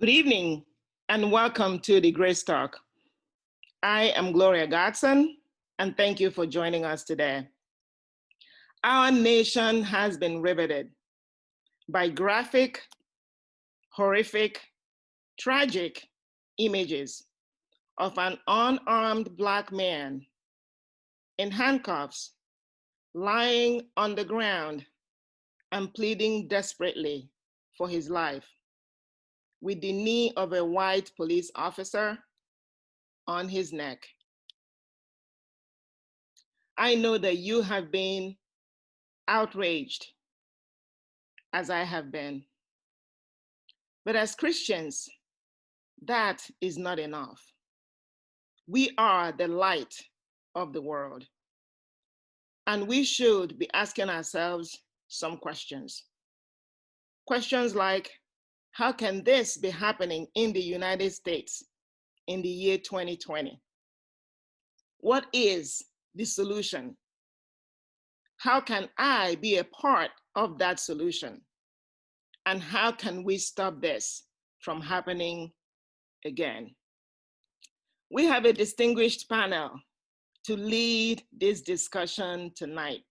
Good evening and welcome to the Grace Talk. I am Gloria Godson and thank you for joining us today. Our nation has been riveted by graphic, horrific, tragic images of an unarmed Black man in handcuffs, lying on the ground and pleading desperately for his life, with the knee of a white police officer on his neck. I know that you have been outraged as I have been. But as Christians, that is not enough. We are the light of the world, and we should be asking ourselves some questions. Questions like, how can this be happening in the United States in the year 2020? What is the solution? How can I be a part of that solution? And how can we stop this from happening again? We have a distinguished panel to lead this discussion tonight.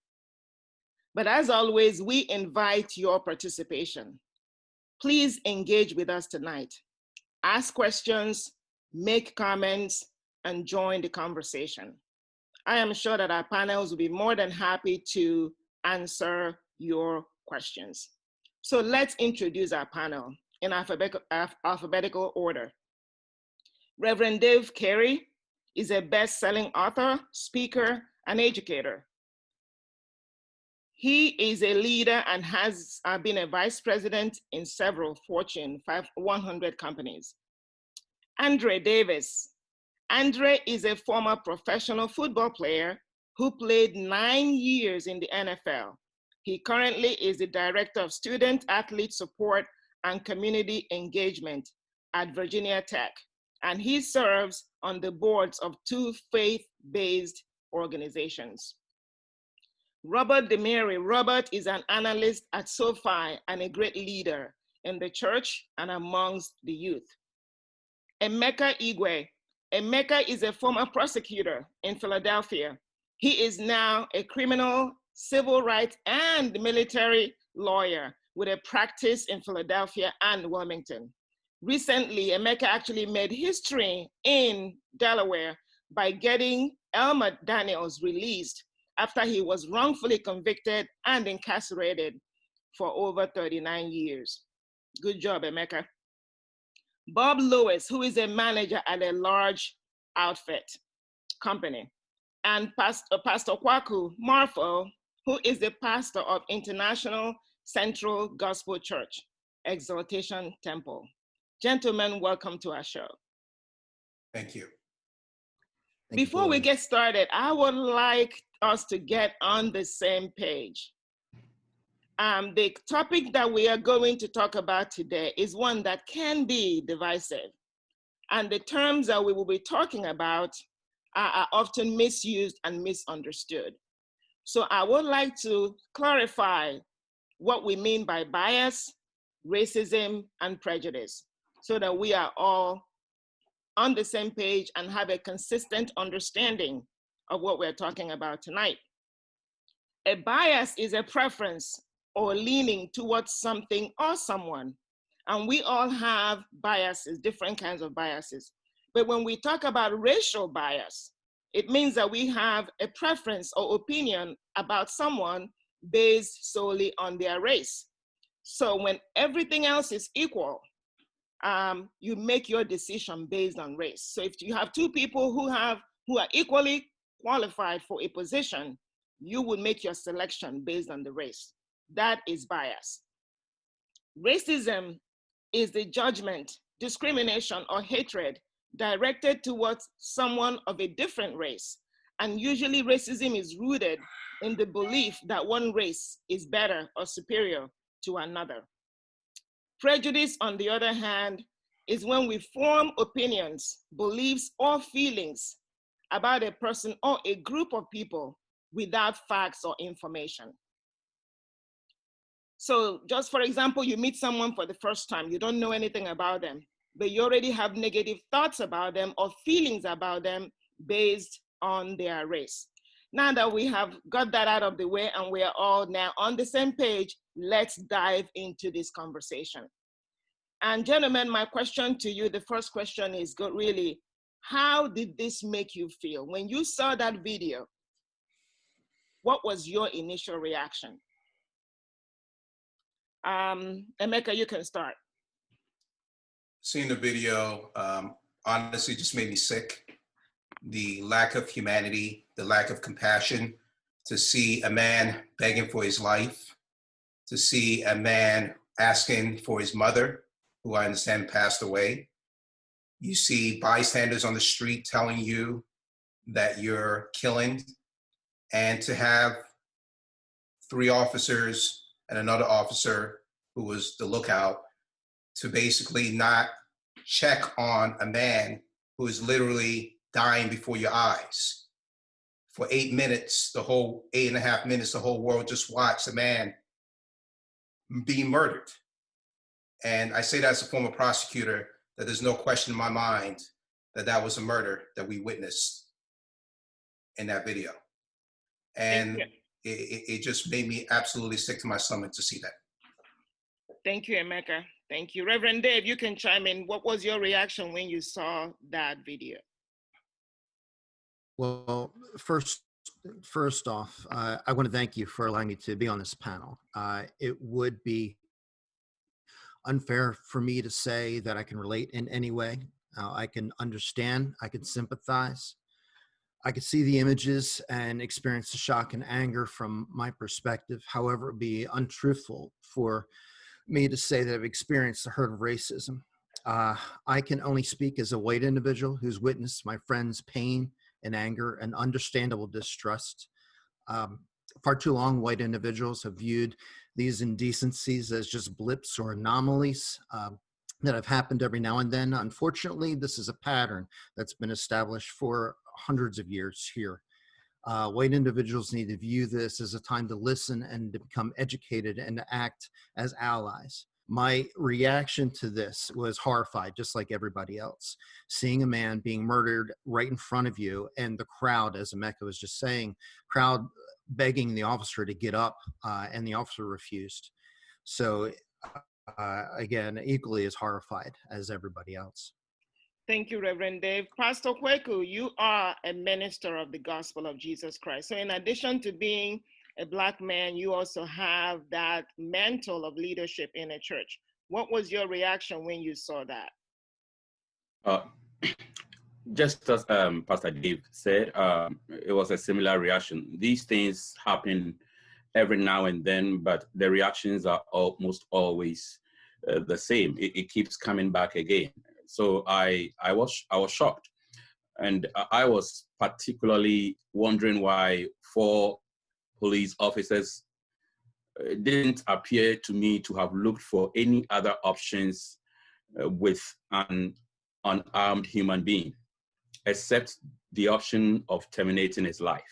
But as always, we invite your participation. Please engage with us tonight. Ask questions, make comments, and join the conversation. I am sure that our panels will be more than happy to answer your questions. So let's introduce our panel in alphabetical order. Reverend Dave Carey is a best-selling author, speaker, and educator. He is a leader and has been a vice president in several Fortune 100 companies. Andre Davis. Andre is a former professional football player who played 9 years in the NFL. He currently is the director of student athlete support and community engagement at Virginia Tech, and he serves on the boards of 2 faith-based organizations. Robert DeMary. Robert is an analyst at SoFi and a great leader in the church and amongst the youth. Emeka Igwe. Emeka is a former prosecutor in Philadelphia. He is now a criminal, civil rights, and military lawyer with a practice in Philadelphia and Wilmington. Recently, Emeka actually made history in Delaware by getting Elmer Daniels released after he was wrongfully convicted and incarcerated for over 39 years. Good job, Emeka. Bob Lewis, who is a manager at a large outfit company, and Pastor Kwaku Marfo, who is the pastor of International Central Gospel Church, Exaltation Temple. Gentlemen, welcome to our show. Thank you. Before we get started, I would like us to get on the same page. The topic that we are going to talk about today is one that can be divisive, and the terms that we will be talking about are often misused and misunderstood. So I would like to clarify what we mean by bias, racism, and prejudice, so that we are all on the same page and have a consistent understanding of what we're talking about tonight. A bias is a preference or leaning towards something or someone. And we all have biases, different kinds of biases. But when we talk about racial bias, it means that we have a preference or opinion about someone based solely on their race. So when everything else is equal, you make your decision based on race. So if you have 2 people who are equally qualified for a position, you would make your selection based on the race. That is bias. Racism is the judgment, discrimination, or hatred directed towards someone of a different race. And usually racism is rooted in the belief that one race is better or superior to another. Prejudice, on the other hand, is when we form opinions, beliefs, or feelings about a person or a group of people without facts or information. So just for example, you meet someone for the first time, you don't know anything about them, but you already have negative thoughts about them or feelings about them based on their race. Now that we have got that out of the way and we are all now on the same page, let's dive into this conversation. And gentlemen, my question to you, the first question is really, how did this make you feel? When you saw that video, what was your initial reaction? Emeka, you can start. Seeing the video, honestly, just made me sick. The lack of humanity, the lack of compassion, to see a man begging for his life, to see a man asking for his mother, who I understand passed away. You see bystanders on the street telling you that you're killing, and to have 3 officers and another officer who was the lookout to basically not check on a man who is literally dying before your eyes. For 8 minutes, the whole 8.5 minutes, the whole world just watched a man being murdered. And I say that as a former prosecutor, that there's no question in my mind that that was a murder that we witnessed in that video. And it just made me absolutely sick to my stomach to see that. Thank you, Emeka. Thank you. Reverend Dave, you can chime in. What was your reaction when you saw that video? Well, first off, I want to thank you for allowing me to be on this panel. It would be unfair for me to say that I can relate in any way. I can understand, I can sympathize. I could see the images and experience the shock and anger from my perspective. However, it would be untruthful for me to say that I've experienced the hurt of racism. I can only speak as a white individual who's witnessed my friends' pain and anger and understandable distrust. Far too long, white individuals have viewed these indecencies as just blips or anomalies that have happened every now and then. Unfortunately, this is a pattern that's been established for hundreds of years here. White individuals need to view this as a time to listen and to become educated and to act as allies. My reaction to this was horrified, just like everybody else. Seeing a man being murdered right in front of you, and the crowd, as Emeka was just saying, crowd begging the officer to get up, and the officer refused. So again, equally as horrified as everybody else. Thank you, Reverend Dave. Pastor Kweku, you are a minister of the gospel of Jesus Christ. So in addition to being a Black man, you also have that mantle of leadership in a church. What was your reaction when you saw that? Just as Pastor Dave said, it was a similar reaction. These things happen every now and then, but the reactions are almost always the same. It keeps coming back again. So I was shocked, and I was particularly wondering why 4 police officers didn't appear to me to have looked for any other options with an unarmed human being, except the option of terminating his life.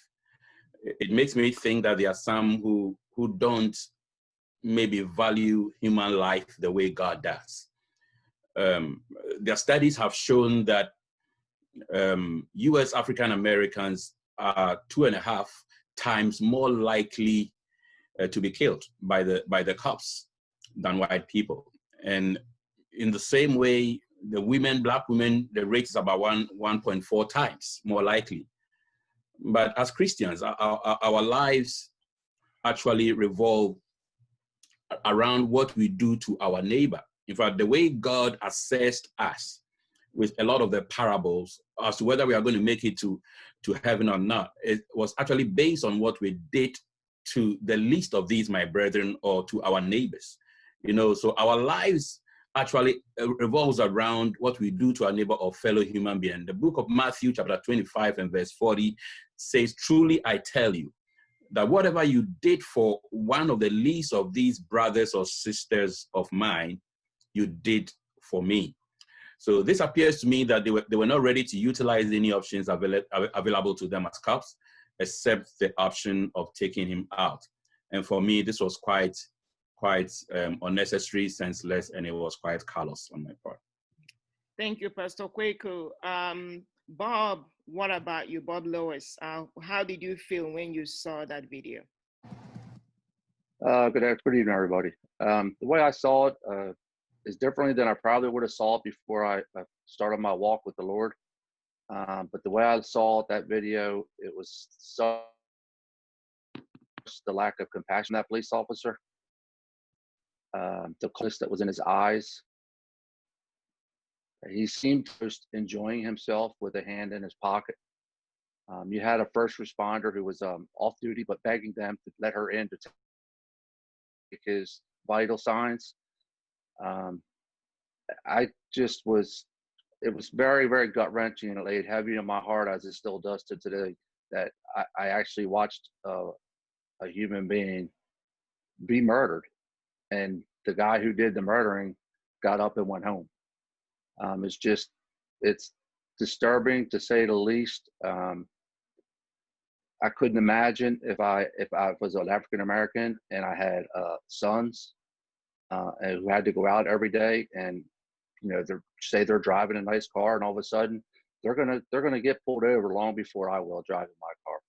It makes me think that there are some who don't maybe value human life the way God does. Their studies have shown that US African Americans are 2.5 times more likely to be killed by the cops than white people. And in the same way, the Black women, the rate is about 1.4 times more likely. But as Christians, our lives actually revolve around what we do to our neighbor. In fact, the way God assessed us with a lot of the parables as to whether we are going to make it to heaven or not, it was actually based on what we did to the least of these, my brethren, or to our neighbors. So our lives actually revolves around what we do to our neighbor or fellow human being. The book of Matthew, chapter 25 and verse 40 says, "Truly I tell you, that whatever you did for one of the least of these brothers or sisters of mine, you did for me." So this appears to me that they were not ready to utilize any options available to them as cops, except the option of taking him out. And for me, this was quite unnecessary, senseless, and it was quite callous on my part. Thank you, Pastor Kwaku. Bob, what about you, Bob Lewis? How did you feel when you saw that video? Good evening, everybody. The way I saw it is differently than I probably would have saw it before I started my walk with the Lord. But the way I saw that video, it was such the lack of compassion of that police officer, the coldness that was in his eyes. He seemed just enjoying himself with a hand in his pocket. You had a first responder who was off duty, but begging them to let her in to take his vital signs. I just was, it was very, very gut wrenching, and it laid heavy on my heart, as it still does to today, that I actually watched a human being be murdered, and the guy who did the murdering got up and went home. It's disturbing, to say the least. I couldn't imagine if I was an African American and I had sons and who had to go out every day, and they're driving a nice car, and all of a sudden they're gonna get pulled over long before I will drive in my car.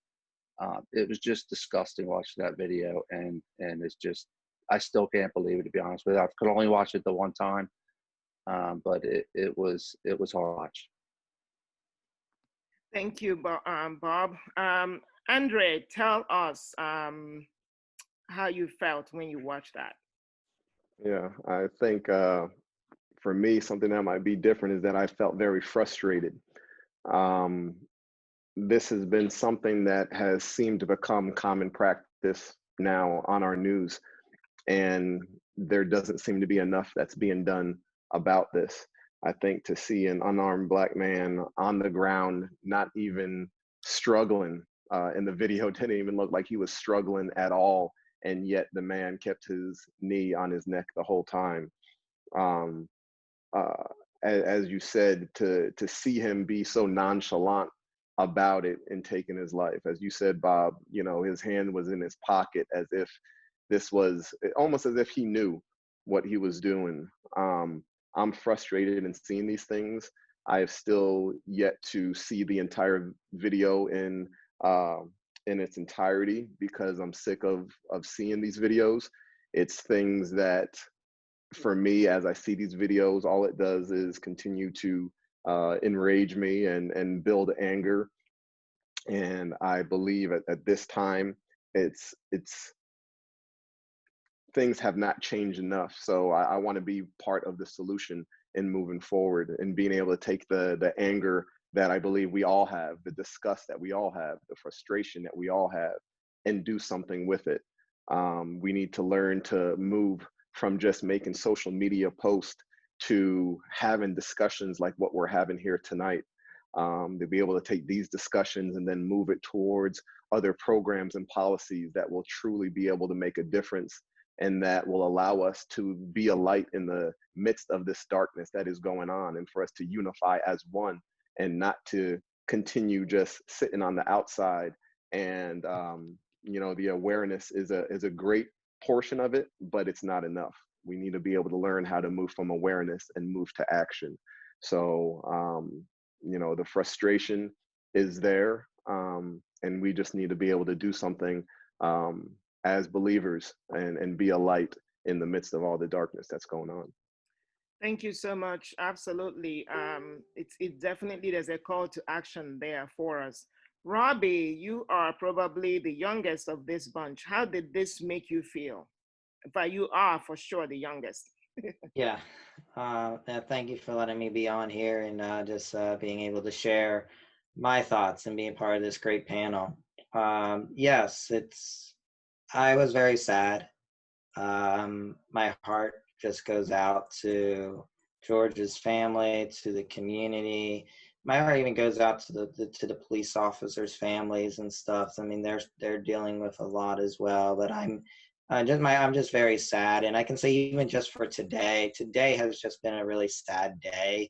It was just disgusting watching that video, and it's just, I still can't believe it, to be honest with you. I could only watch it the one time, but it was hard to watch. Thank you, Bob. Andre, tell us how you felt when you watched that. Yeah, I think for me, something that might be different is that I felt very frustrated. This has been something that has seemed to become common practice now on our news, and there doesn't seem to be enough that's being done about this. I think to see an unarmed Black man on the ground, not even struggling, in the video didn't even look like he was struggling at all, and yet the man kept his knee on his neck the whole time. As you said, to see him be so nonchalant about it and taking his life, as you said, Bob, his hand was in his pocket, as if this was almost as if he knew what he was doing. I'm frustrated in seeing these things. I have still yet to see the entire video in its entirety, because I'm sick of seeing these videos. It's things that, for me, as I see these videos, all it does is continue to enrage me and build anger. And I believe at this time, it's things have not changed enough. So I want to be part of the solution in moving forward, and being able to take the anger that I believe we all have, the disgust that we all have, the frustration that we all have, and do something with it. We need to learn to move from just making social media posts to having discussions like what we're having here tonight, to be able to take these discussions and then move it towards other programs and policies that will truly be able to make a difference, and that will allow us to be a light in the midst of this darkness that is going on, and for us to unify as one, and not to continue just sitting on the outside. And the awareness is a great portion of it, but it's not enough. We need to be able to learn how to move from awareness and move to action. So the frustration is there, and we just need to be able to do something as believers, and be a light in the midst of all the darkness that's going on. Thank you so much. Absolutely. It definitely, there's a call to action there for us. Robbie, you are probably the youngest of this bunch. How did this make you feel? But you are for sure the youngest. Yeah. Thank you for letting me be on here, and just being able to share my thoughts and being part of this great panel. Yes, I was very sad. My heart just goes out to George's family, to the community. My heart even goes out to the police officers' families and stuff. I mean, they're dealing with a lot as well. But I'm just very sad, and I can say even just for today has just been a really sad day.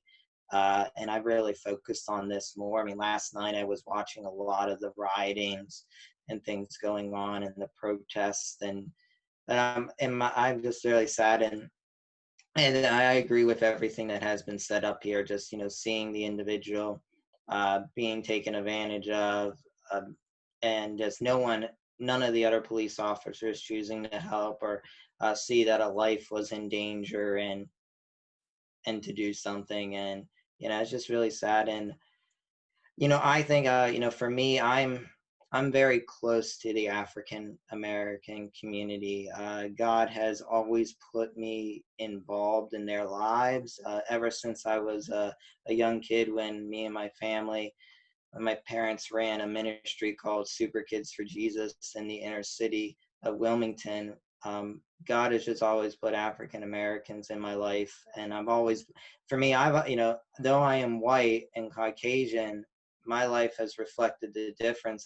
And I've really focused on this more. I mean, last night I was watching a lot of the riotings and things going on and the protests, and I'm just really sad. And And I agree with everything that has been said up here. Just, seeing the individual being taken advantage of, and just none of the other police officers choosing to help or see that a life was in danger and to do something. And it's just really sad. And I think for me, I'm very close to the African American community. God has always put me involved in their lives ever since I was a young kid. When me and my family, when my parents ran a ministry called Super Kids for Jesus in the inner city of Wilmington. God has just always put African Americans in my life, and for me, though I am white and Caucasian, my life has reflected the difference.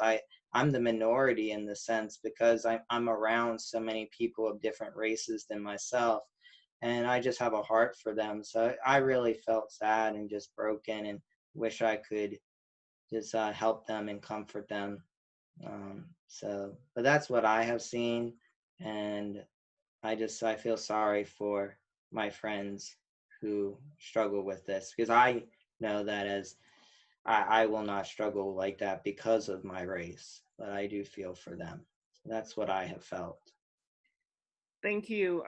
I'm the minority in the sense because I'm around so many people of different races than myself, and I just have a heart for them. So I really felt sad and just broken, and wish I could just help them and comfort them. But that's what I have seen, and I feel sorry for my friends who struggle with this, because I know that as I will not struggle like that because of my race, but I do feel for them. That's what I have felt. Thank you.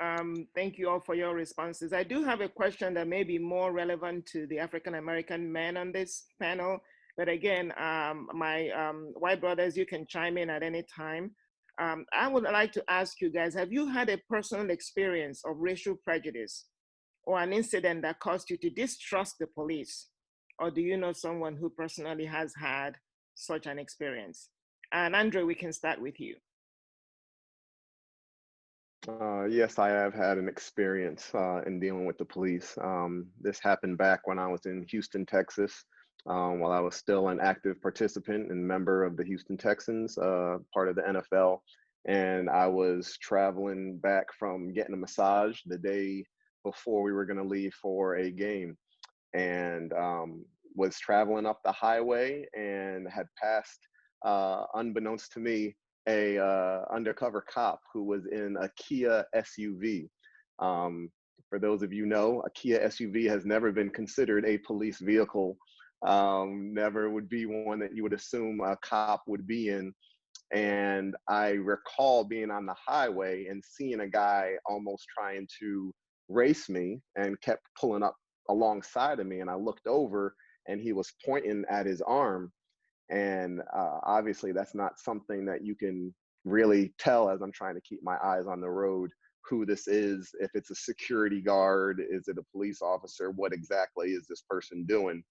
Thank you all for your responses. I do have a question that may be more relevant to the African American men on this panel. But again, my white brothers, you can chime in at any time. I would like to ask you guys, have you had a personal experience of racial prejudice or an incident that caused you to distrust the police? Or do you know someone who personally has had such an experience? And Andre, we can start with you. Yes, I have had an experience in dealing with the police. This happened back when I was in Houston, Texas, while I was still an active participant and member of the Houston Texans, part of the NFL. And I was traveling back from getting a massage the day before we were going to leave for a game, and was traveling up the highway and had passed, unbeknownst to me, a undercover cop who was in a Kia SUV. For those of you know, a Kia SUV has never been considered a police vehicle. Never would be one that you would assume a cop would be in. And I recall being on the highway and seeing a guy almost trying to race me and kept pulling up alongside of me. And I looked over and he was pointing at his arm. And obviously, that's not something that you can really tell as I'm trying to keep my eyes on the road who this is, if it's a security guard, is it a police officer, what exactly is this person doing?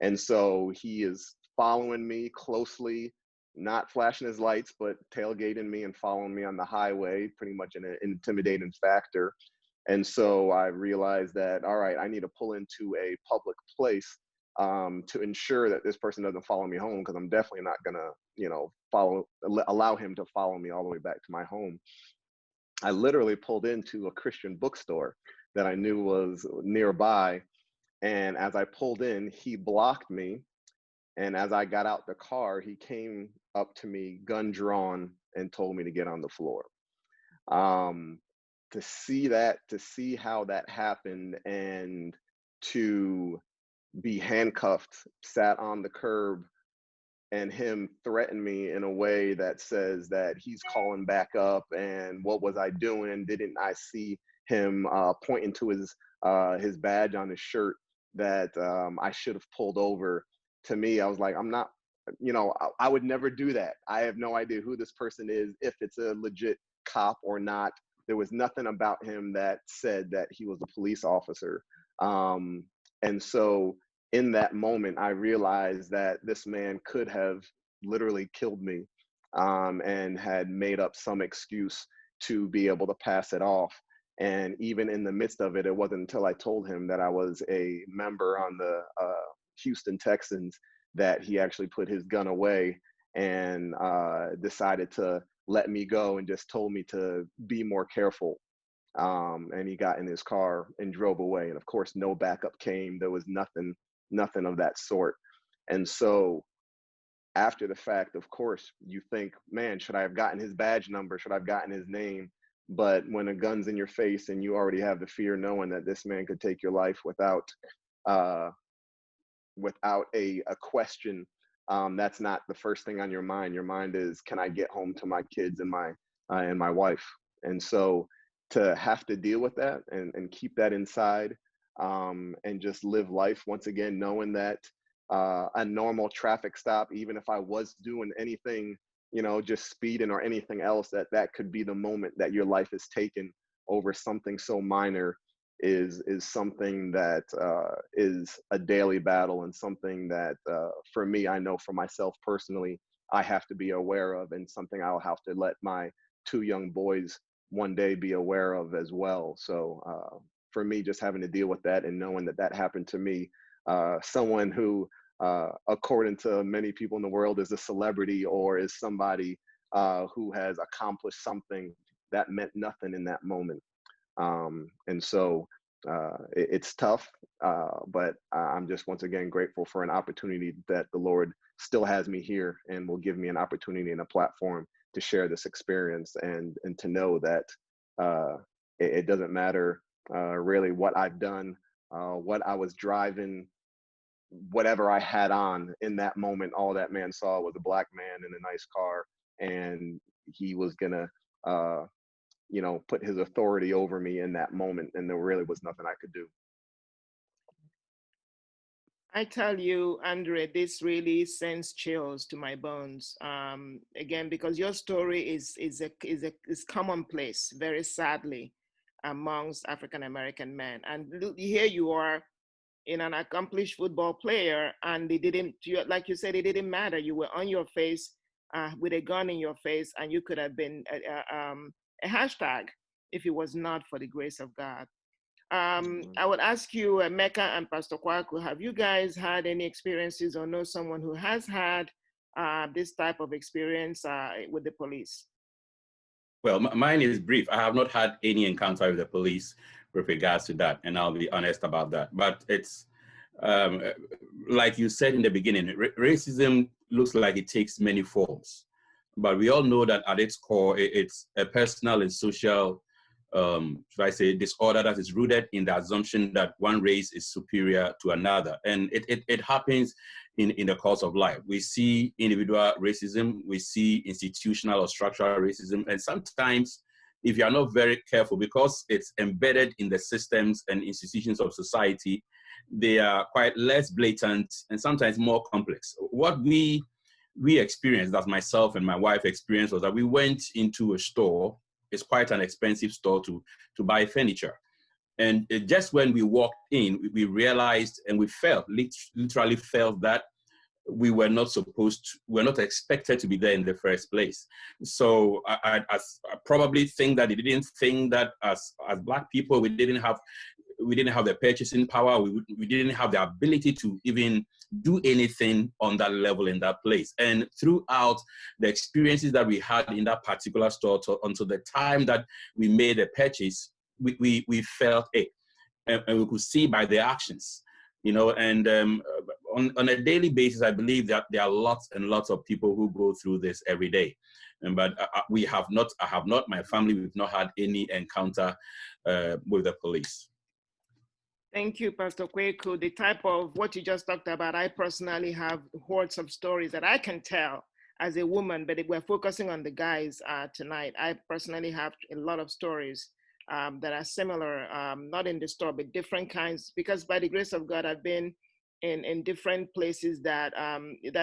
And so he is following me closely, not flashing his lights, but tailgating me and following me on the highway, pretty much an intimidating factor. And so I realized that, all right, I need to pull into a public place to ensure that this person doesn't follow me home, because I'm definitely not gonna, allow him to follow me all the way back to my home. I literally pulled into a Christian bookstore that I knew was nearby. And as I pulled in, he blocked me. And as I got out the car, he came up to me, gun drawn, and told me to get on the floor. To see how that happened, and to be handcuffed, sat on the curb, and him threaten me in a way that says that he's calling back up, and what was I doing? Didn't I see him pointing to his badge on his shirt that I should have pulled over? To me, I was like, I'm not, I would never do that. I have no idea who this person is, if it's a legit cop or not. There was nothing about him that said that he was a police officer. And so in that moment, I realized that this man could have literally killed me, and had made up some excuse to be able to pass it off. And even in the midst of it, it wasn't until I told him that I was a member on the Houston Texans that he actually put his gun away and decided to let me go and just told me to be more careful. And he got in his car and drove away. And of course, no backup came. There was nothing of that sort. And so after the fact, of course, you think, man, should I have gotten his badge number? Should I have gotten his name? But when a gun's in your face and you already have the fear knowing that this man could take your life without a question, that's not the first thing on your mind. Your mind is, can I get home to my kids and my wife? And so to have to deal with that and keep that inside, and just live life once again, knowing that a normal traffic stop, even if I was doing anything, just speeding or anything else, that could be the moment that your life is taken over something so minor, is something that is a daily battle, and something that for me, I know for myself personally, I have to be aware of, and something I'll have to let my 2 young boys one day be aware of as well. So for me, just having to deal with that and knowing that happened to me, someone who according to many people in the world is a celebrity or is somebody who has accomplished something that meant nothing in that moment. And so it's tough, but I'm just once again grateful for an opportunity that the Lord still has me here and will give me an opportunity and a platform to share this experience, and to know that it doesn't matter really what I've done, what I was driving, whatever I had on in that moment. All that man saw was a black man in a nice car, and he was gonna put his authority over me in that moment, and there really was nothing I could do. I tell you, Andre, this really sends chills to my bones. Again, because your story is commonplace, very sadly, amongst African American men. And here you are, in an accomplished football player, and they didn't, like you said, it didn't matter. You were on your face with a gun in your face, and you could have been a hashtag if it was not for the grace of God. I would ask you, Mecca and Pastor Kwaku, have you guys had any experiences or know someone who has had this type of experience with the police? Well, mine is brief. I have not had any encounter with the police with regards to that, and I'll be honest about that. But it's like you said in the beginning, racism looks like it takes many forms. But we all know that at its core, it's a personal and social should I say, disorder that is rooted in the assumption that one race is superior to another. And it happens in the course of life. We see individual racism, we see institutional or structural racism, and sometimes, if you are not very careful, because it's embedded in the systems and institutions of society, they are quite less blatant and sometimes more complex. What we experienced, as myself and my wife experienced, was that we went into a store. It's quite an expensive store to buy furniture. And just when we walked in, we realized and we felt, literally felt that we were not expected to be there in the first place. So I probably think that they didn't think that as Black people, we didn't have the purchasing power. We didn't have the ability to even do anything on that level in that place. And throughout the experiences that we had in that particular store until the time that we made a purchase, we felt it, and we could see by the actions, and on a daily basis, I believe that there are lots and lots of people who go through this every day. But I have not, my family, we've not had any encounter with the police. Thank you, Pastor Kwaku. The type of what you just talked about, I personally have hordes of stories that I can tell as a woman, but we're focusing on the guys tonight. I personally have a lot of stories that are similar, not in the store, but different kinds, because by the grace of God, I've been in different places that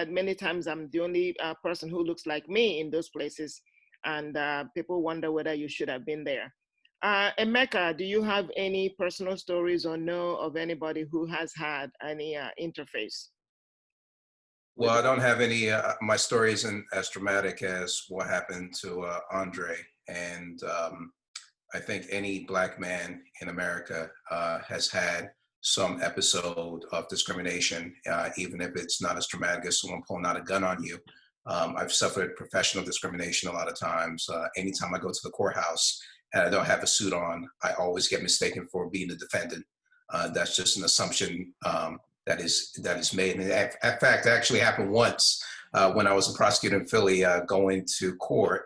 many times I'm the only person who looks like me in those places, and people wonder whether you should have been there. Emeka, do you have any personal stories or know of anybody who has had any interface? Well, I don't have any, my story isn't as dramatic as what happened to Andre. And I think any Black man in America has had some episode of discrimination, even if it's not as dramatic as someone pulling out a gun on you. I've suffered professional discrimination a lot of times. Anytime I go to the courthouse and I don't have a suit on, I always get mistaken for being a defendant. That's just an assumption that is made. And in fact, it actually happened once when I was a prosecutor in Philly going to court.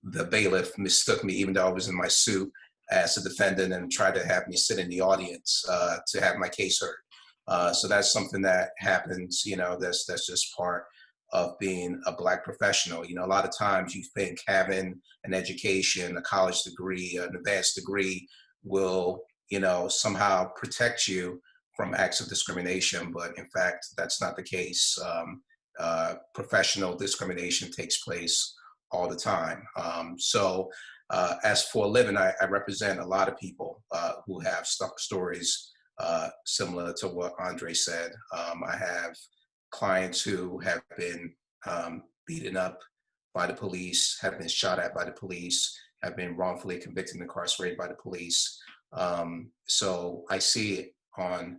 the bailiff mistook me, even though I was in my suit, as a defendant and tried to have me sit in the audience to have my case heard. So that's something that happens, that's just part of being a Black professional. A lot of times you think having an education, a college degree, an advanced degree will, somehow protect you from acts of discrimination, but in fact, that's not the case. Professional discrimination takes place all the time. As for a living, I represent a lot of people who have stories similar to what Andre said. I have clients who have been beaten up by the police, have been shot at by the police, have been wrongfully convicted and incarcerated by the police. So I see it on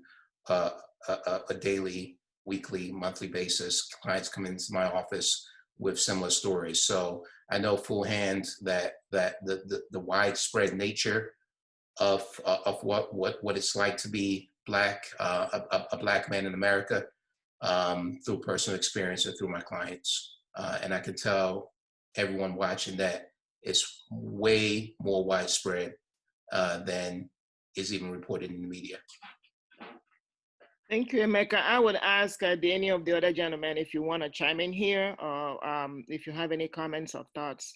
a daily, weekly, monthly basis. Clients come into my office with similar stories. So I know full hand that the widespread nature of what it's like to be Black, a Black man in America, through personal experience and through my clients. And I can tell everyone watching that it's way more widespread than is even reported in the media. Thank you, Emeka. I would ask any of the other gentlemen if you want to chime in here, or if you have any comments or thoughts.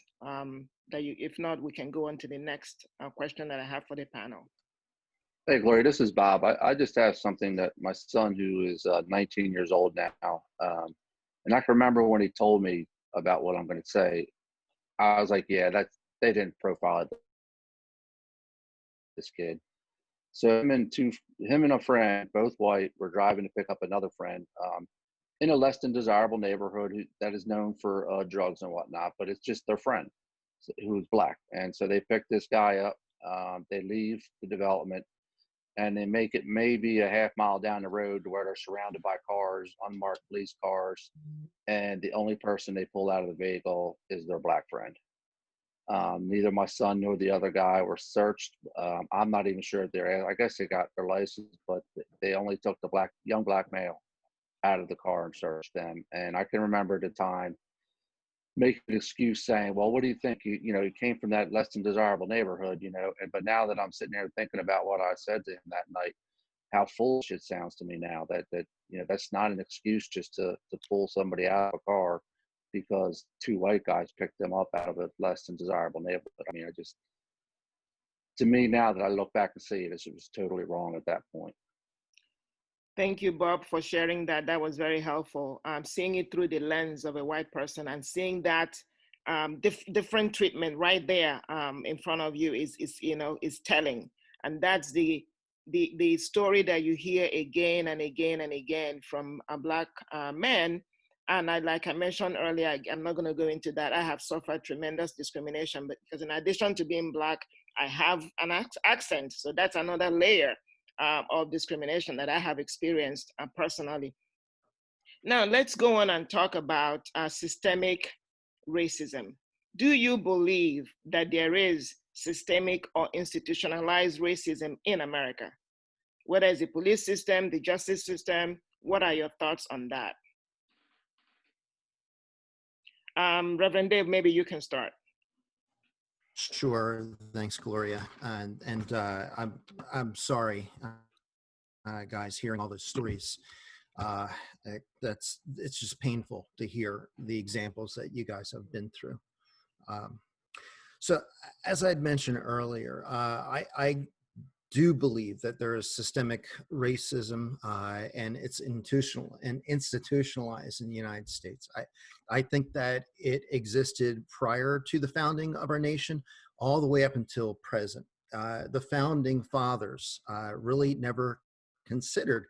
If not, we can go on to the next question that I have for the panel. Hey, Gloria, this is Bob. I just have something that my son, who is 19 years old now, and I can remember when he told me about what I'm going to say, I was like, yeah, they didn't profile this kid. So him and a friend, both white, were driving to pick up another friend in a less than desirable neighborhood that is known for drugs and whatnot, but it's just their friend who's Black. And so they pick this guy up, they leave the development, and they make it maybe a half mile down the road to where they're surrounded by cars, unmarked police cars, and the only person they pull out of the vehicle is their Black friend. Neither my son nor the other guy were searched. I'm not even sure if I guess they got their license, but they only took the young Black male out of the car and searched them. And I can remember at the time making an excuse saying, well, what do you think? He came from that less than desirable neighborhood, but now that I'm sitting there thinking about what I said to him that night, how foolish it sounds to me now that that's not an excuse just to pull somebody out of a car because two white guys picked them up out of a less than desirable neighborhood. I mean, to me, now that I look back and see it, it was totally wrong at that point. Thank you, Bob, for sharing that. That was very helpful. Seeing it through the lens of a white person and seeing that different treatment right there in front of you is telling. And that's the story that you hear again and again and again from a Black man. And like I mentioned earlier, I'm not going to go into that. I have suffered tremendous discrimination, because in addition to being Black, I have an accent. So that's another layer of discrimination that I have experienced personally. Now, let's go on and talk about systemic racism. Do you believe that there is systemic or institutionalized racism in America? Whether it's the police system, the justice system, what are your thoughts on that? Reverend Dave, maybe you can start. Sure. Thanks, Gloria. And I'm sorry, guys, hearing all those stories. It's just painful to hear the examples that you guys have been through. So, as I'd mentioned earlier, I do believe that there is systemic racism and it's institutionalized in the United States. I think that it existed prior to the founding of our nation all the way up until present. The founding fathers really never considered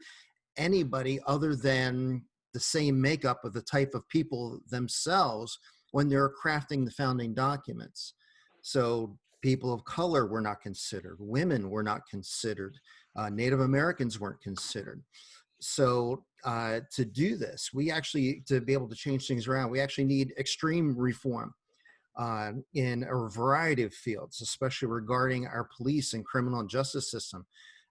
anybody other than the same makeup of the type of people themselves when they're crafting the founding documents. So people of color were not considered, women were not considered, Native Americans weren't considered. So to do this, to be able to change things around, we actually need extreme reform in a variety of fields, especially regarding our police and criminal justice system.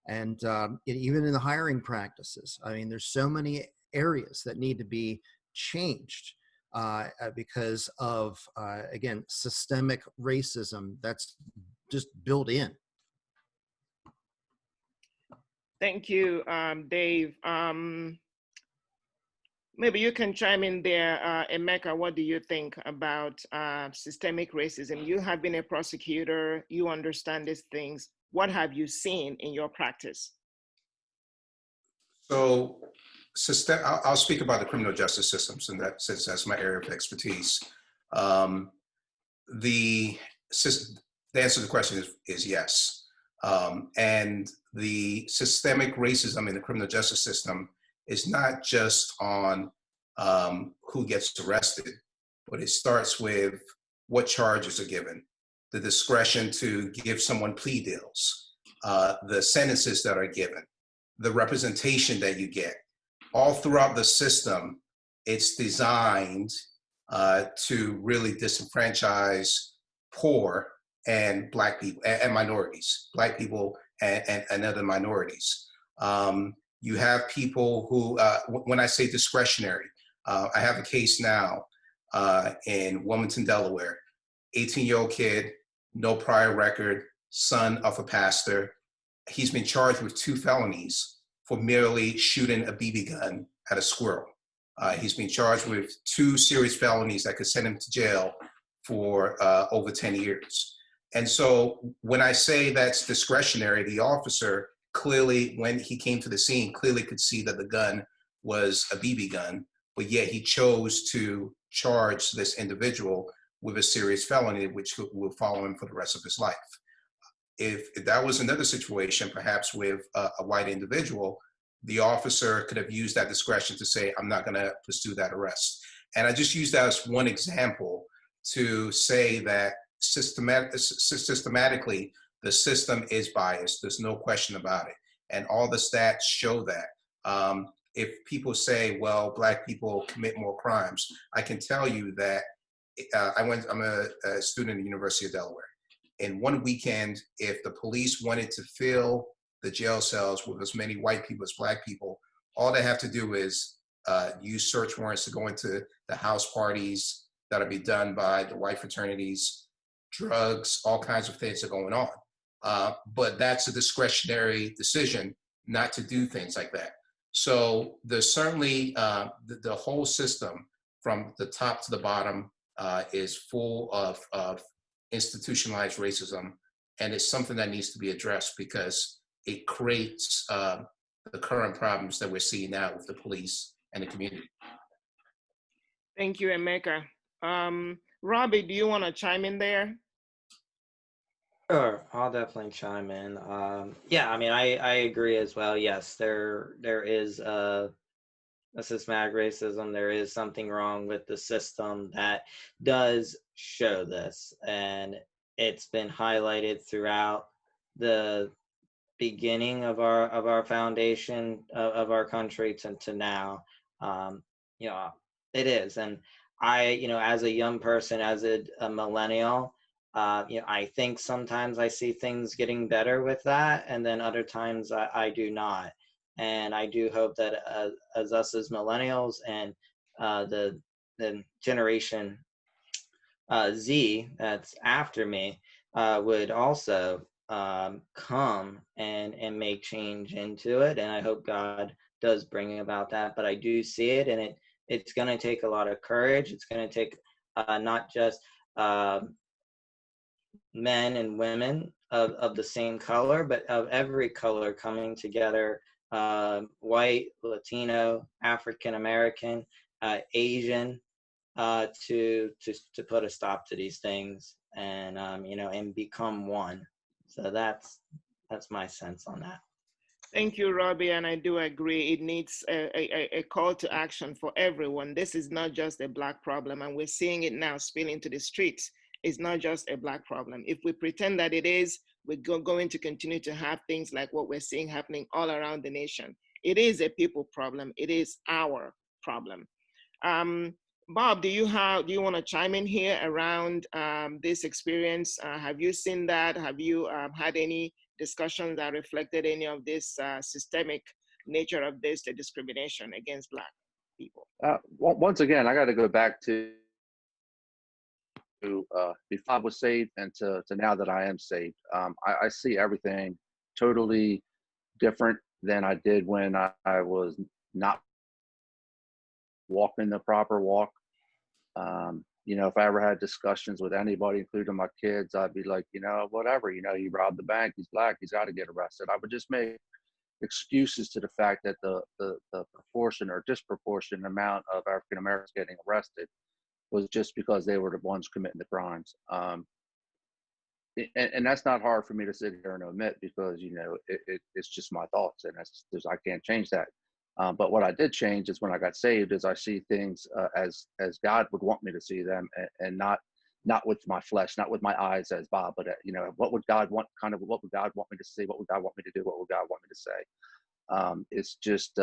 And even in the hiring practices. I mean, there's so many areas that need to be changed because of, again, systemic racism that's just built in. Thank you, Dave. Maybe you can chime in there, Emeka. What do you think about systemic racism? You have been a prosecutor, you understand these things. What have you seen in your practice? So, I'll speak about the criminal justice system, since that's my area of expertise. The answer to the question is yes. And the systemic racism in the criminal justice system is not just on who gets arrested, but it starts with what charges are given, the discretion to give someone plea deals, the sentences that are given, the representation that you get. All throughout the system, it's designed to really disenfranchise poor and Black people and minorities, Black people and other minorities. You have people who, when I say discretionary, I have a case now in Wilmington, Delaware, 18-year-old kid, no prior record, son of a pastor. He's been charged with 2 felonies for merely shooting a BB gun at a squirrel. He's been charged with 2 serious felonies that could send him to jail for over 10 years. And so when I say that's discretionary, the officer clearly, when he came to the scene, clearly could see that the gun was a BB gun, but yet he chose to charge this individual with a serious felony, which will follow him for the rest of his life. If that was another situation, perhaps with a white individual, the officer could have used that discretion to say, I'm not gonna pursue that arrest. And I just use that as one example to say that systematically, the system is biased. There's no question about it. And all the stats show that. If people say, well, Black people commit more crimes, I can tell you that I'm a student at the University of Delaware. In one weekend, if the police wanted to fill the jail cells with as many white people as Black people, all they have to do is use search warrants to go into the house parties that'll be done by the white fraternities, drugs, all kinds of things are going on. But that's a discretionary decision not to do things like that. So there's certainly the whole system from the top to the bottom is full of institutionalized racism, and it's something that needs to be addressed because it creates the current problems that we're seeing now with the police and the community. Thank you, Emeka. Robbie, do you want to chime in there? Sure, I'll definitely chime in. Yeah, I mean, I agree as well. Yes, there is a systematic racism. There is something wrong with the system that does show this, and it's been highlighted throughout the beginning of our foundation of our country to now. You know, it is, and I, as a young person, as a millennial, I think sometimes I see things getting better with that, and then other times I do not. And I do hope that as us as millennials and the generation Z that's after me would also come and make change into it. And I hope God does bring about that. But I do see it, and it's going to take a lot of courage. It's going to take not just men and women of the same color, but of every color coming together, white, Latino, African American, Asian, to put a stop to these things and and become one. So that's my sense on that. Thank you, Robbie, and I do agree. It needs a call to action for everyone. This is not just a Black problem, and we're seeing it now spill into the streets. It's not just a Black problem. If we pretend that it is, we're going to continue to have things like what we're seeing happening all around the nation. It is a people problem. It is our problem. Bob, do you want to chime in here around this experience? Have you seen that? Have you had any discussions that reflected any of this systemic nature of this, the discrimination against Black? people? Once again, I got to go back to before I was saved and to now that I am saved. I see everything totally different than I did when I was not walking the proper walk. If I ever had discussions with anybody, including my kids, I'd be like, whatever, he robbed the bank, he's black, he's got to get arrested. I would just make excuses to the fact that the proportion or disproportionate amount of African Americans getting arrested was just because they were the ones committing the crimes. And that's not hard for me to sit here and admit because, it's just my thoughts and I can't change that. But what I did change is when I got saved is I see things as God would want me to see them and not with my flesh, not with my eyes as Bob, but what would God want, what would God want me to see? What would God want me to do? What would God want me to say? It's just,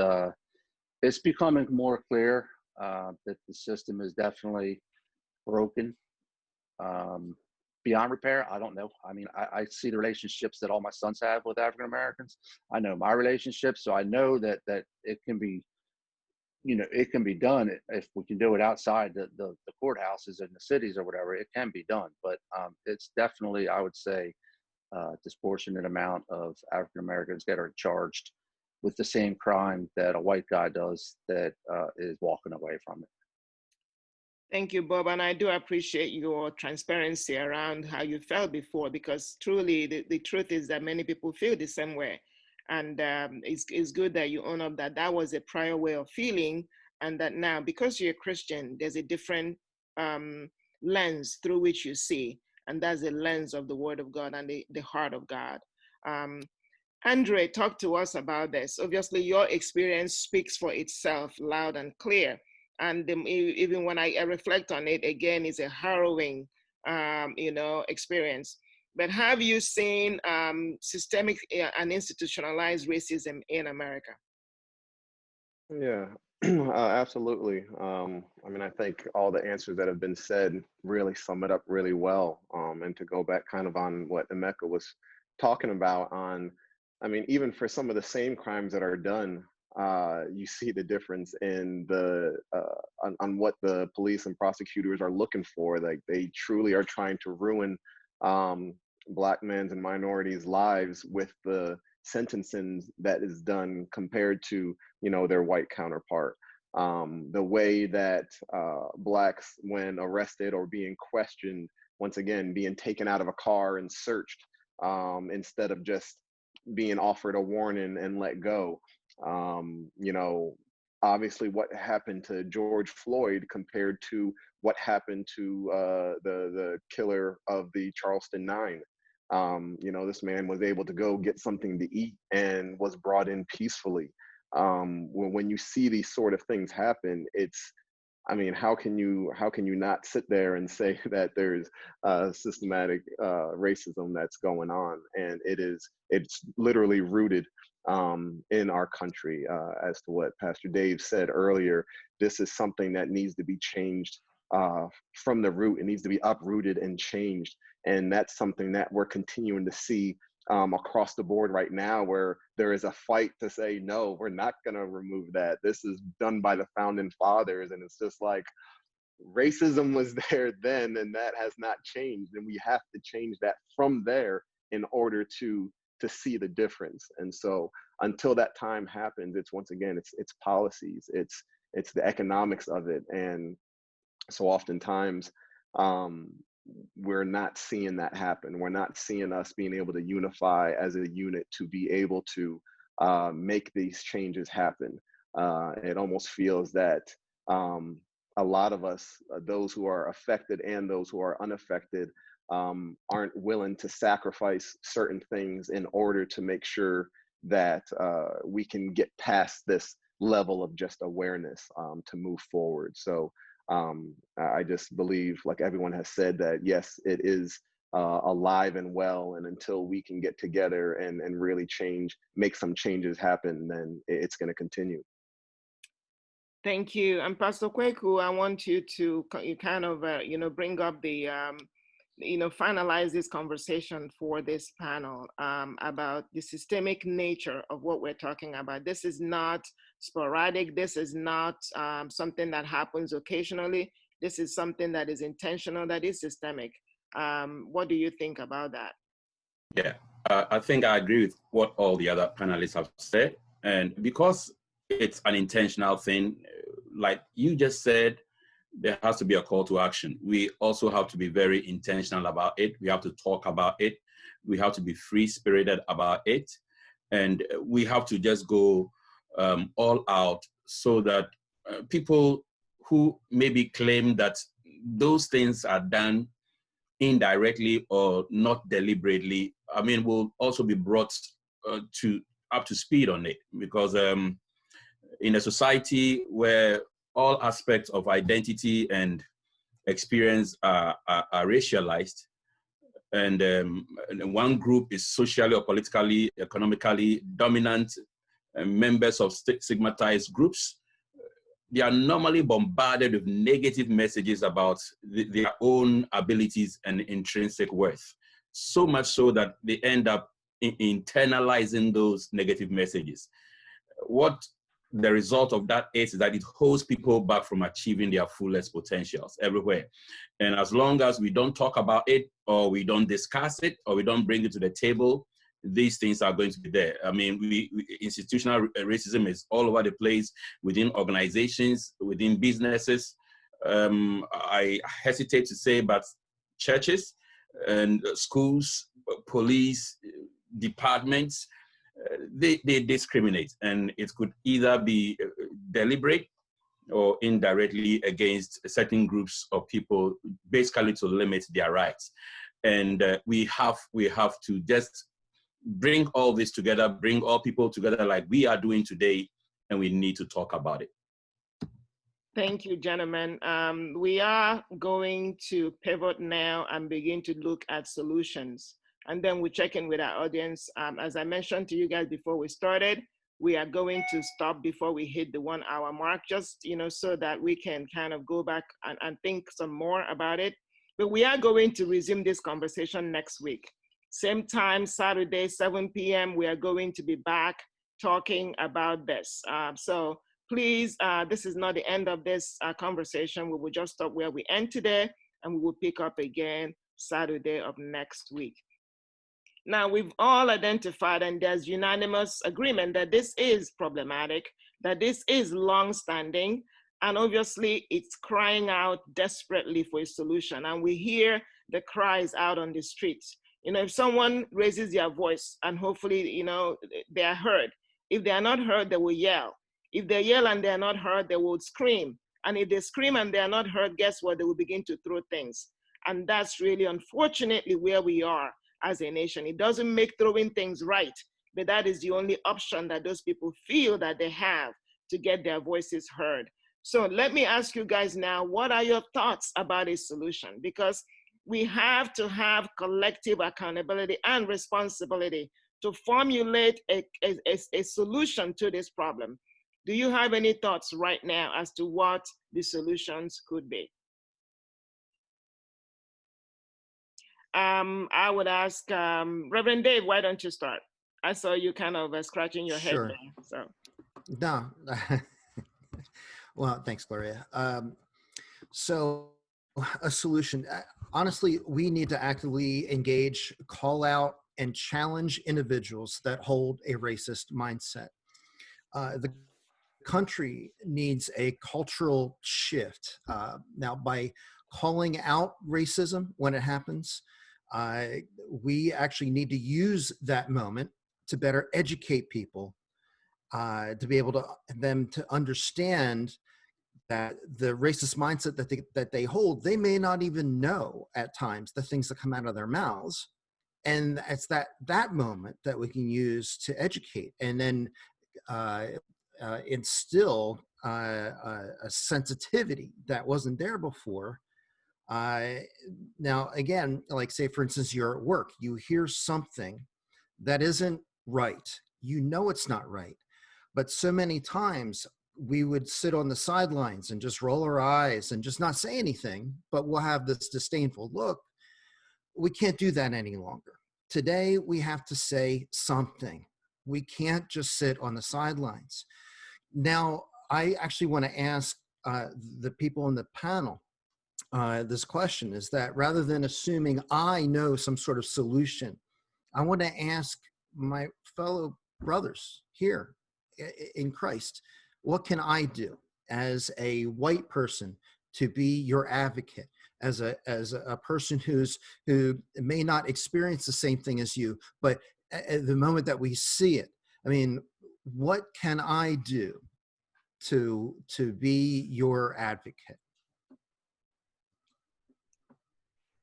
it's becoming more clear that the system is definitely broken. Beyond repair, I don't know. I mean, I see the relationships that all my sons have with African Americans. I know my relationship, so I know that it can be, it can be done if we can do it outside the courthouses in the cities or whatever. It can be done, but it's definitely, I would say, disproportionate amount of African Americans that are charged with the same crime that a white guy does that is walking away from it. Thank you, Bob. And I do appreciate your transparency around how you felt before, because truly the truth is that many people feel the same way. And it's good that you own up that that was a prior way of feeling, and that now, because you're a Christian, there's a different lens through which you see. And that's the lens of the Word of God and the heart of God. Andre, talk to us about this. Obviously, your experience speaks for itself loud and clear. And even when I reflect on it, again, it's a harrowing, experience. But have you seen systemic and institutionalized racism in America? Yeah, absolutely. I think all the answers that have been said really sum it up really well. And to go back kind of on what Emeka was talking about even for some of the same crimes that are done, you see the difference in on what the police and prosecutors are looking for. Like they truly are trying to ruin Black men's and minorities' lives with the sentencing that is done compared to their white counterpart. The way that Blacks, when arrested or being questioned, once again being taken out of a car and searched instead of just being offered a warning and let go. Obviously what happened to George Floyd compared to what happened to the killer of the Charleston Nine. This man was able to go get something to eat and was brought in peacefully. When you see these sort of things happen, how can you not sit there and say that there's systematic racism that's going on? And it's literally rooted in our country. As to what Pastor Dave said earlier, this is something that needs to be changed from the root. It needs to be uprooted and changed. And that's something that we're continuing to see across the board right now, where there is a fight to say, no, we're not going to remove that. This is done by the founding fathers. And it's just like, racism was there then, and that has not changed. And we have to change that from there in order to see the difference. And so until that time happens, it's once again, it's policies, it's the economics of it. And so oftentimes, we're not seeing that happen. We're not seeing us being able to unify as a unit to be able to make these changes happen. It almost feels that a lot of us, those who are affected and those who are unaffected, aren't willing to sacrifice certain things in order to make sure that we can get past this level of just awareness to move forward. So I just believe, like everyone has said, that yes, it is alive and well. And until we can get together and really make some changes happen, then it's going to continue. Thank you. And Pastor Kweku, I want you to kind of, bring up the finalize this conversation for this panel about the systemic nature of what we're talking about. This is not sporadic. This is not something that happens occasionally. This is something that is intentional, that is systemic. What do you think about that? Yeah, I think I agree with what all the other panelists have said. And because it's an intentional thing, like you just said, there has to be a call to action. We also have to be very intentional about it. We have to talk about it. We have to be free-spirited about it. And we have to just go all out so that people who maybe claim that those things are done indirectly or not deliberately, I mean, will also be brought up to speed on it. Because in a society where all aspects of identity and experience are racialized, and one group is socially or politically, economically dominant members of stigmatized groups, they are normally bombarded with negative messages about their own abilities and intrinsic worth. So much so that they end up internalizing those negative messages. What the result of that is that it holds people back from achieving their fullest potentials everywhere. And as long as we don't talk about it, or we don't discuss it, or we don't bring it to the table, these things are going to be there. I mean, institutional racism is all over the place, within organizations, within businesses. I hesitate to say, but churches and schools, police, departments, they discriminate, and it could either be deliberate or indirectly against certain groups of people, basically to limit their rights. And we have to just bring all this together, bring all people together like we are doing today, and we need to talk about it. Thank you, gentlemen. We are going to pivot now and begin to look at solutions. And then we check in with our audience. As I mentioned to you guys before we started, we are going to stop before we hit the 1 hour mark, just so that we can kind of go back and think some more about it. But we are going to resume this conversation next week. Same time, Saturday, 7 p.m., we are going to be back talking about this. So please, this is not the end of this conversation. We will just stop where we end today, and we will pick up again Saturday of next week. Now, we've all identified, and there's unanimous agreement that this is problematic, that this is long-standing, and obviously it's crying out desperately for a solution. And we hear the cries out on the streets. If someone raises their voice, and hopefully, they are heard. If they are not heard, they will yell. If they yell and they are not heard, they will scream. And if they scream and they are not heard, guess what? They will begin to throw things. And that's really, unfortunately, where we are as a nation. It doesn't make throwing things right, but that is the only option that those people feel that they have to get their voices heard. So let me ask you guys now, what are your thoughts about a solution? Because we have to have collective accountability and responsibility to formulate a solution to this problem. Do you have any thoughts right now as to what the solutions could be? I would ask Reverend Dave, why don't you start? I saw you kind of scratching your head there, so. No. Well, thanks, Gloria. So a solution, honestly, we need to actively engage, call out, and challenge individuals that hold a racist mindset. The country needs a cultural shift. Now, by calling out racism when it happens, we actually need to use that moment to better educate people, to be able to them to understand that the racist mindset that they hold, they may not even know at times the things that come out of their mouths. And it's that moment that we can use to educate and then instill a sensitivity that wasn't there before. Now, again, like say, for instance, you're at work, you hear something that isn't right. You know it's not right. But so many times we would sit on the sidelines and just roll our eyes and just not say anything, but we'll have this disdainful look. we can't do that any longer. Today, we have to say something. We can't just sit on the sidelines. Now, I actually want to ask the people on the panel this question, is that rather than assuming I know some sort of solution, I want to ask my fellow brothers here in Christ, what can I do as a white person to be your advocate, as a person who may not experience the same thing as you, but at the moment that we see it, I mean, what can I do to be your advocate?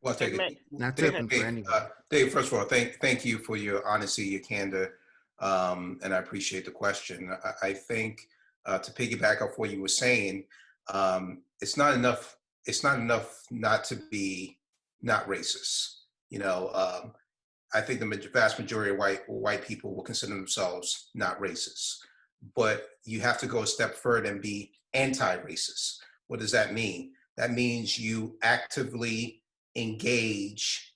Well, I'll take it. That's Dave, open for anyone. Dave, first of all, thank you for your honesty, your candor, and I appreciate the question. I think to piggyback off what you were saying, it's not enough. It's not enough not to be not racist. You know, I think the vast majority of white people will consider themselves not racist, but you have to go a step further and be anti-racist. What does that mean? That means you actively engage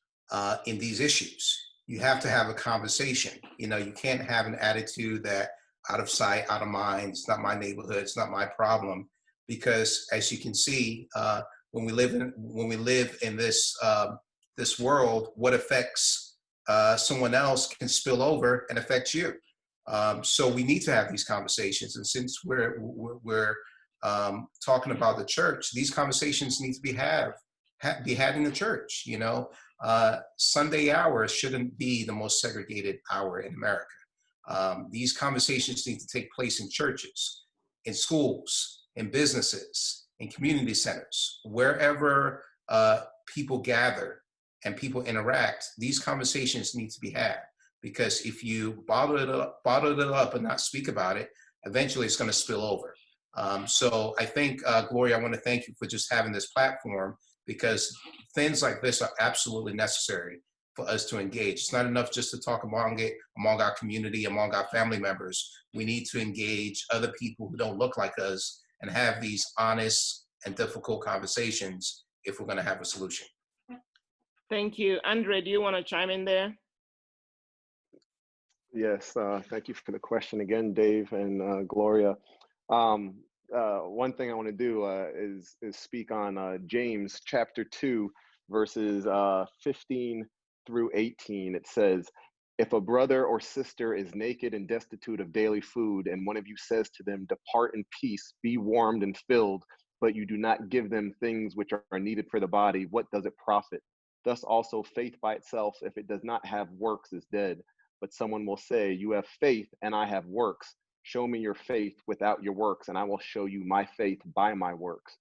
in these issues. You have to have a conversation. You know, you can't have an attitude that out of sight, out of mind, it's not my neighborhood, it's not my problem. Because as you can see, when we live in this this world, what affects someone else can spill over and affect you. So we need to have these conversations. And since we're talking about the church, these conversations need to be had in the church. You know, Sunday hours shouldn't be the most segregated hour in America. These conversations need to take place in churches, in schools, in businesses, in community centers, wherever people gather and people interact. These conversations need to be had, because if you bottle it up and not speak about it, eventually it's going to spill over. So I think, Gloria, I want to thank you for just having this platform, because things like this are absolutely necessary for us to engage. It's not enough just to talk among our community, among our family members. We need to engage other people who don't look like us and have these honest and difficult conversations if we're going to have a solution. Thank you. Andre, do you want to chime in there? Yes, thank you for the question again, Dave and Gloria. One thing I want to do is speak on James chapter 2, verses 15 through 18. It says, "If a brother or sister is naked and destitute of daily food, and one of you says to them, 'Depart in peace, be warmed and filled,' but you do not give them things which are needed for the body, what does it profit? Thus also faith by itself, if it does not have works, is dead. But someone will say, 'You have faith and I have works. Show me your faith without your works, and I will show you my faith by my works.'"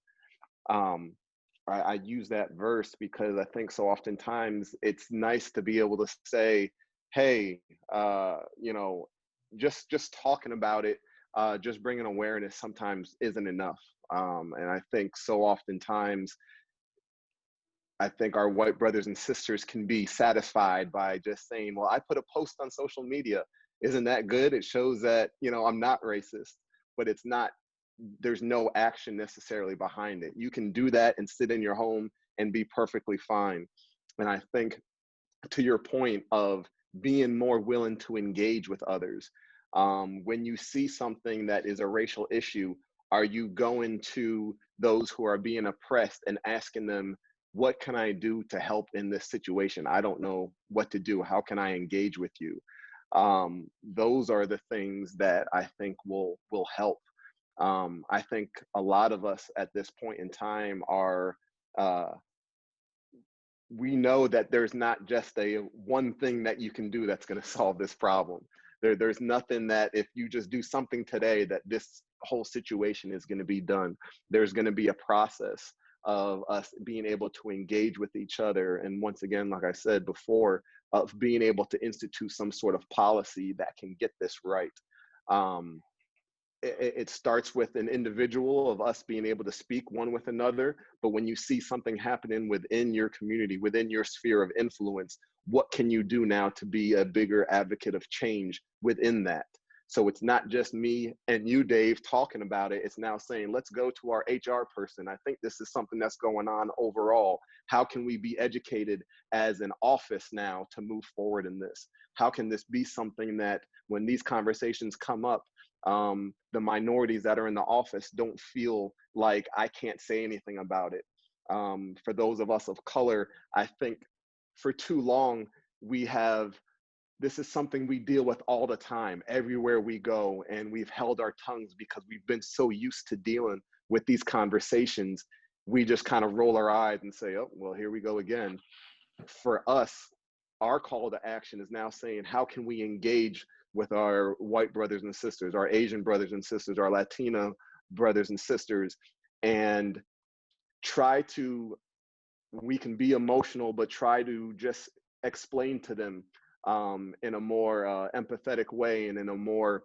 I use that verse because I think so oftentimes it's nice to be able to say, hey, you know, just talking about it, just bringing awareness sometimes isn't enough. And I think so oftentimes, I think our white brothers and sisters can be satisfied by just saying, well, I put a post on social media. Isn't that good? It shows that, you know, I'm not racist, but it's not, there's no action necessarily behind it. You can do that and sit in your home and be perfectly fine. And I think, to your point of being more willing to engage with others, when you see something that is a racial issue, are you going to those who are being oppressed and asking them, what can I do to help in this situation? I don't know what to do. How can I engage with you? Those are the things that I think will help. I think a lot of us at this point in time are, we know that there's not just a one thing that you can do that's going to solve this problem. There's nothing that if you just do something today that this whole situation is going to be done. There's going to be a process of us being able to engage with each other. And once again, like I said before, of being able to institute some sort of policy that can get this right. It starts with an individual of us being able to speak one with another. But when you see something happening within your community, within your sphere of influence, what can you do now to be a bigger advocate of change within that? So it's not just me and you, Dave, talking about it. It's now saying, let's go to our HR person. I think this is something that's going on overall. How can we be educated as an office now to move forward in this? How can this be something that when these conversations come up, the minorities that are in the office don't feel like I can't say anything about it? For those of us of color, I think for too long, this is something we deal with all the time, everywhere we go, and we've held our tongues because we've been so used to dealing with these conversations. We just kind of roll our eyes and say, oh, well, here we go again. For us, our call to action is now saying, how can we engage with our white brothers and sisters, our Asian brothers and sisters, our Latino brothers and sisters, and we can be emotional, but try to just explain to them in a more empathetic way and in a more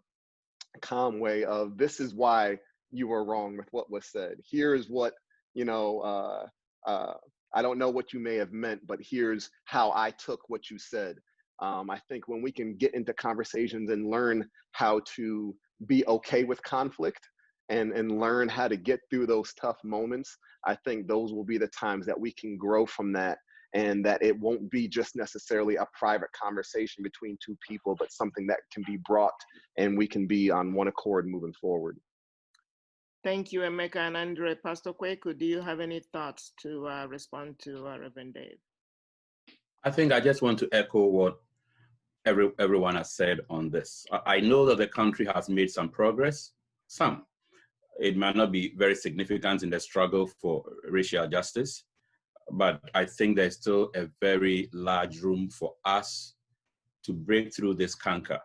calm way of, this is why you were wrong with what was said. Here's what, I don't know what you may have meant, but here's how I took what you said. I think when we can get into conversations and learn how to be okay with conflict and learn how to get through those tough moments, I think those will be the times that we can grow from that, and that it won't be just necessarily a private conversation between two people, but something that can be brought and we can be on one accord moving forward. Thank you, Emeka and Andre. Pastor Kweku, do you have any thoughts to respond to Reverend Dave? I think I just want to echo what everyone has said on this. I know that the country has made some progress, some. It might not be very significant in the struggle for racial justice, but I think there's still a very large room for us to break through this canker.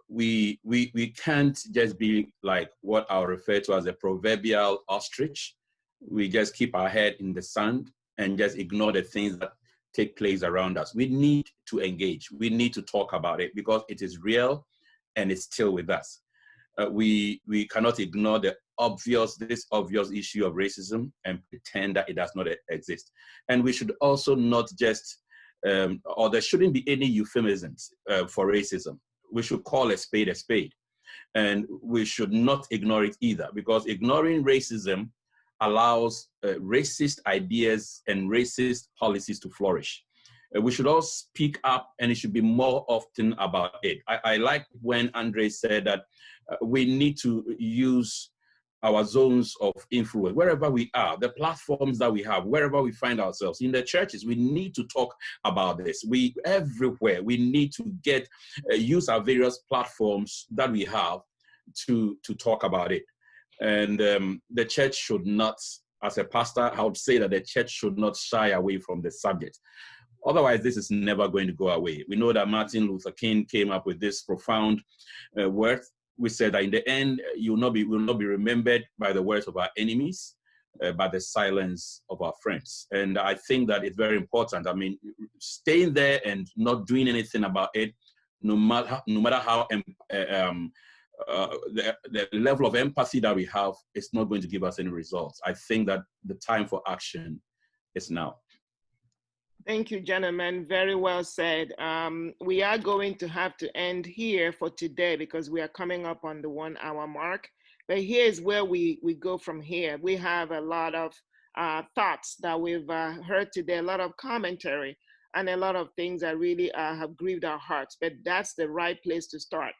We can't just be like what I'll refer to as a proverbial ostrich. We just keep our head in the sand and just ignore the things that take place around us. We need to engage. We need to talk about it because it is real and it's still with us. We cannot ignore this obvious issue of racism and pretend that it does not exist. And we should also not just, or there shouldn't be any euphemisms for racism. We should call a spade a spade. And we should not ignore it either, because ignoring racism allows racist ideas and racist policies to flourish. We should all speak up, and it should be more often about it. I like when Andre said that we need to use our zones of influence, wherever we are, the platforms that we have, wherever we find ourselves. In the churches, we need to talk about this. Everywhere, we need to use our various platforms that we have to talk about it. And the church should not, as a pastor, I would say that the church should not shy away from the subject. Otherwise, this is never going to go away. We know that Martin Luther King came up with this profound word. We said that in the end, will not be remembered by the words of our enemies, by the silence of our friends. And I think that it's very important. I mean, staying there and not doing anything about it, no matter how the level of empathy that we have, is not going to give us any results. I think that the time for action is now. Thank you, gentlemen. Very well said. We are going to have to end here for today because we are coming up on the 1 hour mark. But here's where we go from here. We have a lot of thoughts that we've heard today, a lot of commentary, and a lot of things that really have grieved our hearts. But that's the right place to start.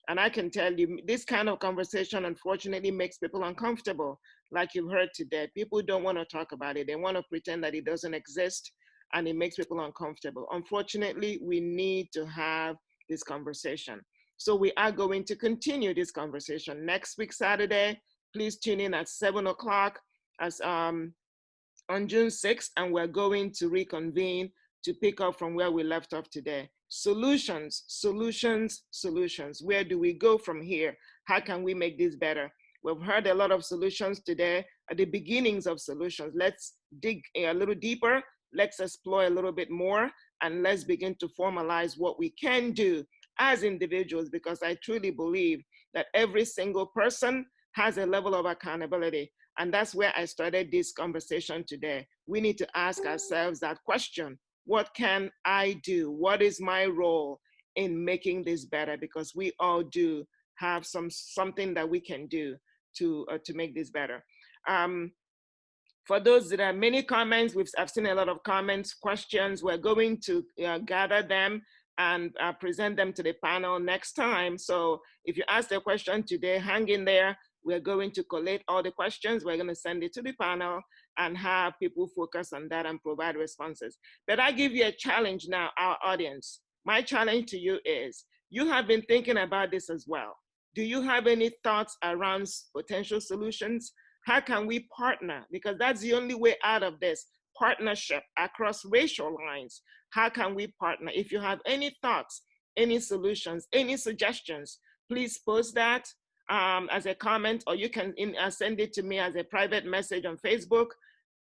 And I can tell you, this kind of conversation, unfortunately, makes people uncomfortable. Like you've heard today, people don't want to talk about it. They want to pretend that it doesn't exist, and it makes people uncomfortable. Unfortunately, we need to have this conversation. So we are going to continue this conversation next week, Saturday. Please tune in at 7 o'clock on June 6th, and we're going to reconvene to pick up from where we left off today. Solutions, solutions, solutions. Where do we go from here? How can we make this better? We've heard a lot of solutions today, at the beginnings of solutions. Let's dig a little deeper. Let's explore a little bit more, and let's begin to formalize what we can do as individuals, because I truly believe that every single person has a level of accountability. And that's where I started this conversation today. We need to ask ourselves that question: what can I do? What is my role in making this better, because we all do have something that we can do to make this better. For those that have many comments, I've seen a lot of comments, questions. We're going to gather them and present them to the panel next time. So if you ask a question today, hang in there. We're going to collate all the questions. We're going to send it to the panel and have people focus on that and provide responses. But I give you a challenge now, our audience. My challenge to you is, you have been thinking about this as well. Do you have any thoughts around potential solutions? How can we partner? Because that's the only way out of this, partnership across racial lines. How can we partner? If you have any thoughts, any solutions, any suggestions, please post that as a comment, or you can send it to me as a private message on Facebook.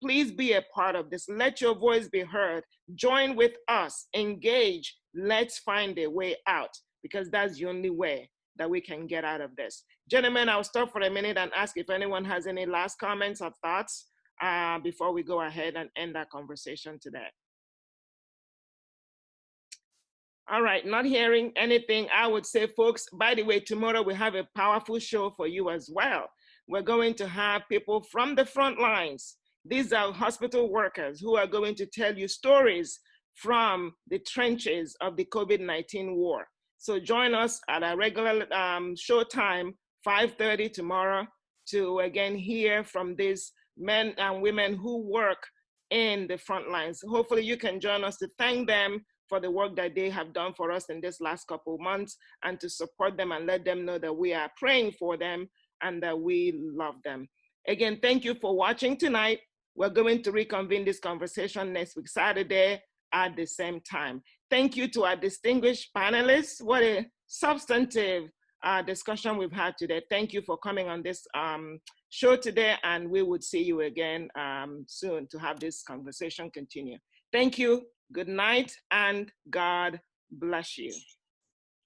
Please be a part of this. Let your voice be heard. Join with us, engage. Let's find a way out, because that's the only way that we can get out of this. Gentlemen, I'll stop for a minute and ask if anyone has any last comments or thoughts before we go ahead and end our conversation today. All right, not hearing anything, I would say, folks, by the way, tomorrow we have a powerful show for you as well. We're going to have people from the front lines. These are hospital workers who are going to tell you stories from the trenches of the COVID-19 war. So join us at our regular show time, 5:30 tomorrow, to again hear from these men and women who work in the front lines. Hopefully you can join us to thank them for the work that they have done for us in this last couple of months, and to support them and let them know that we are praying for them and that we love them. Again, thank you for watching tonight. We're going to reconvene this conversation next week, Saturday, at the same time. Thank you to our distinguished panelists. What a substantive discussion we've had today. Thank you for coming on this show today, and we would see you again soon to have this conversation continue. Thank you, good night, and God bless you.